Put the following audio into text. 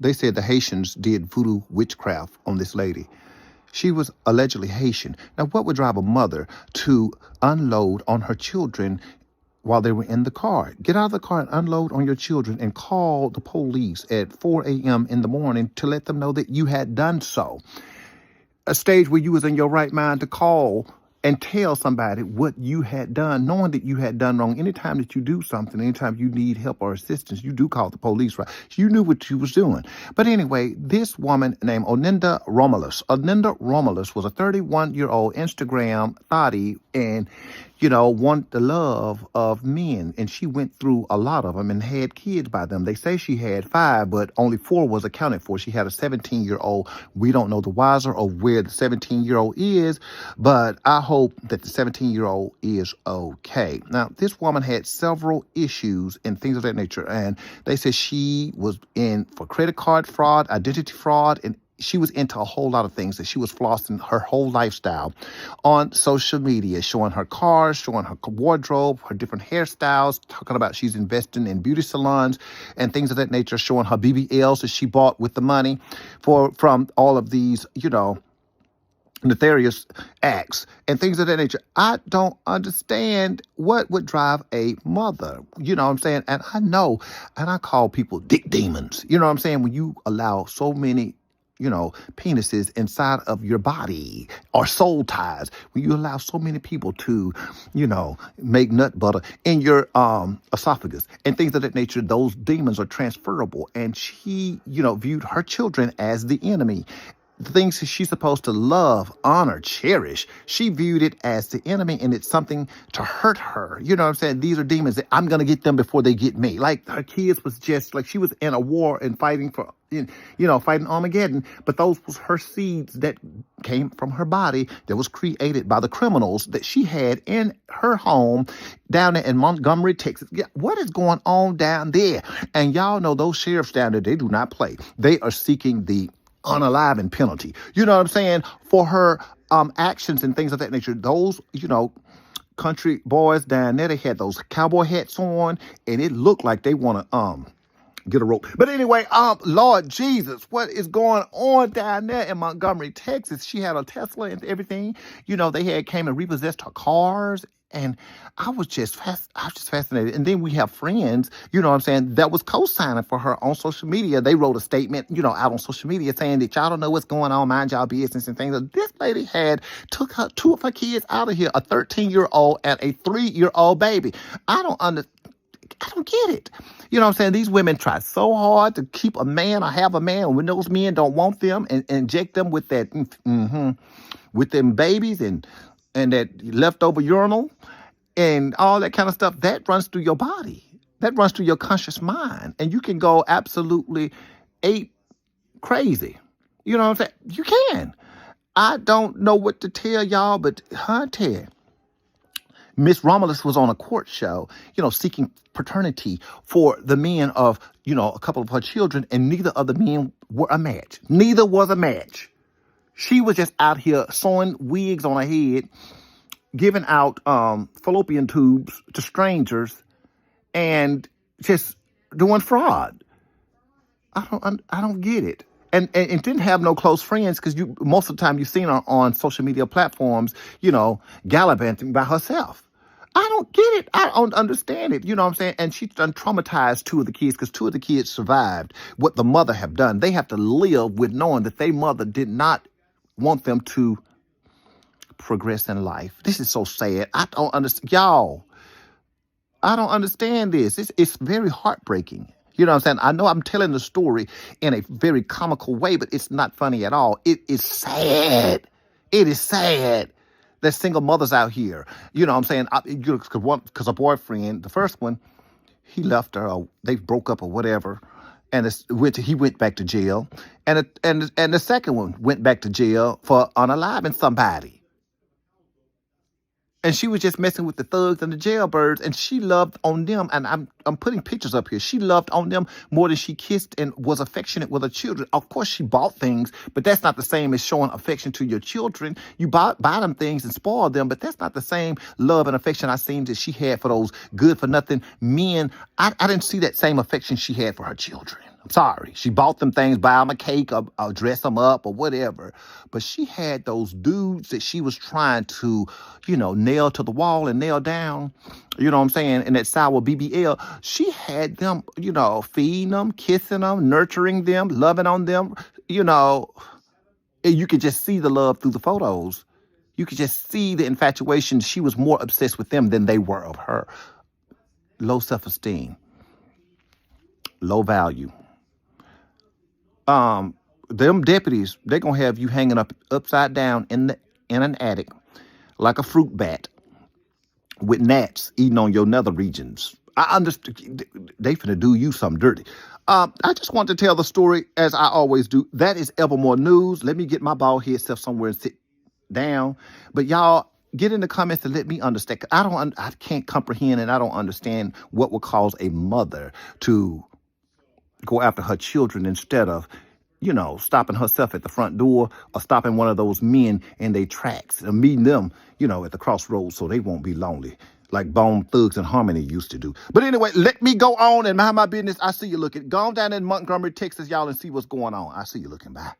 they said the Haitians did voodoo witchcraft on this lady. She was allegedly Haitian. Now, what would drive a mother to unload on her children while they were in the car? Get out of the car and unload on your children and call the police at 4 a.m. in the morning to let them know that you had done so. A stage where you was in your right mind to call and tell somebody what you had done, knowing that you had done wrong. Anytime that you do something, anytime you need help or assistance, you do call the police, right? You knew what you was doing. But anyway, this woman named Oninda Romulus was a 31-year-old Instagram thottie and, wanted the love of men. And she went through a lot of them and had kids by them. They say she had 5, but only 4 was accounted for. She had a 17-year-old. We don't know the wiser of where the 17-year-old is, but I hope that the 17-year-old is okay. Now, this woman had several issues and things of that nature, and they said she was in for credit card fraud, identity fraud, and she was into a whole lot of things, that she was flossing her whole lifestyle on social media, showing her cars, showing her wardrobe, her different hairstyles, talking about she's investing in beauty salons and things of that nature, showing her BBLs that she bought with the money from all of these, nefarious acts and things of that nature. I don't understand what would drive a mother. You know what I'm saying? And I know, and I call people dick demons. You know what I'm saying? When you allow so many penises inside of your body, or soul ties, when you allow so many people to, make nut butter in your esophagus and things of that nature, those demons are transferable. And she, viewed her children as the enemy. The things that she's supposed to love, honor, cherish, she viewed it as the enemy, and it's something to hurt her. You know what I'm saying? These are demons that I'm going to get them before they get me. Like, her kids was just like she was in a war and fighting fighting Armageddon. But those was her seeds that came from her body that was created by the criminals that she had in her home down there in Montgomery, Texas. Yeah, what is going on down there? And y'all know those sheriffs down there, they do not play. They are seeking the unaliving penalty. You know what I'm saying? For her actions and things of that nature. Those, country boys down there, they had those cowboy hats on, and it looked like they want to get a rope. But anyway, Lord Jesus, what is going on down there in Montgomery, Texas? She had a Tesla and everything. They came and repossessed her cars. And I was just fascinated. And then we have friends, that was co-signing for her on social media. They wrote a statement, out on social media saying that y'all don't know what's going on, mind y'all business and things. This lady took 2 of her kids out of here, a 13-year-old and a 3-year-old baby. I don't get it. You know what I'm saying? These women try so hard to keep a man or have a man when those men don't want them and inject them with that, with them babies and that leftover urinal and all that kind of stuff. That runs through your body. That runs through your conscious mind. And you can go absolutely ape crazy. You know what I'm saying? You can. I don't know what to tell y'all, but Ted, Miss Romulus was on a court show, seeking paternity for the men of, a couple of her children, and neither of the men were a match. Neither was a match. She was just out here sewing wigs on her head, giving out fallopian tubes to strangers, and just doing fraud. I don't get it. And didn't have no close friends, because most of the time you've seen her on social media platforms, gallivanting by herself. I don't get it. I don't understand it. You know what I'm saying? And she's done traumatized 2 of the kids, because 2 of the kids survived what the mother have done. They have to live with knowing that their mother did not want them to progress in life. This is so sad. I don't understand. Y'all, I don't understand this. It's very heartbreaking. You know what I'm saying? I know I'm telling the story in a very comical way, but it's not funny at all. It is sad. It is sad. There's single mothers out here. You know what I'm saying? Because a boyfriend, the first one, he left her. Or they broke up or whatever. And he went back to jail. And the second one went back to jail for unaliving somebody. And she was just messing with the thugs and the jailbirds, and she loved on them. And I'm putting pictures up here. She loved on them more than she kissed and was affectionate with her children. Of course, she bought things, but that's not the same as showing affection to your children. You buy them things and spoil them, but that's not the same love and affection I seen that she had for those good-for-nothing men. I didn't see that same affection she had for her children. I'm sorry. She bought them things, buy them a cake or dress them up or whatever. But she had those dudes that she was trying to, nail to the wall and nail down, you know what I'm saying, in that sour BBL. She had them, feeding them, kissing them, nurturing them, loving on them, and you could just see the love through the photos. You could just see the infatuation. She was more obsessed with them than they were of her. Low self-esteem, low value. Them deputies, they're gonna have you hanging upside down in an attic like a fruit bat with gnats eating on your nether regions. I understand they finna do you something dirty. I just want to tell the story as I always do. That is Evermore News. Let me get my bald head stuff somewhere and sit down. But y'all, get in the comments and let me understand. I can't comprehend and I don't understand what would cause a mother to go after her children instead of, stopping herself at the front door or stopping one of those men in their tracks and meeting them, at the crossroads so they won't be lonely like Bone Thugs and Harmony used to do. But anyway, let me go on and mind my business. I see you looking. Go on down in Montgomery, Texas, y'all, and see what's going on. I see you looking. Bye.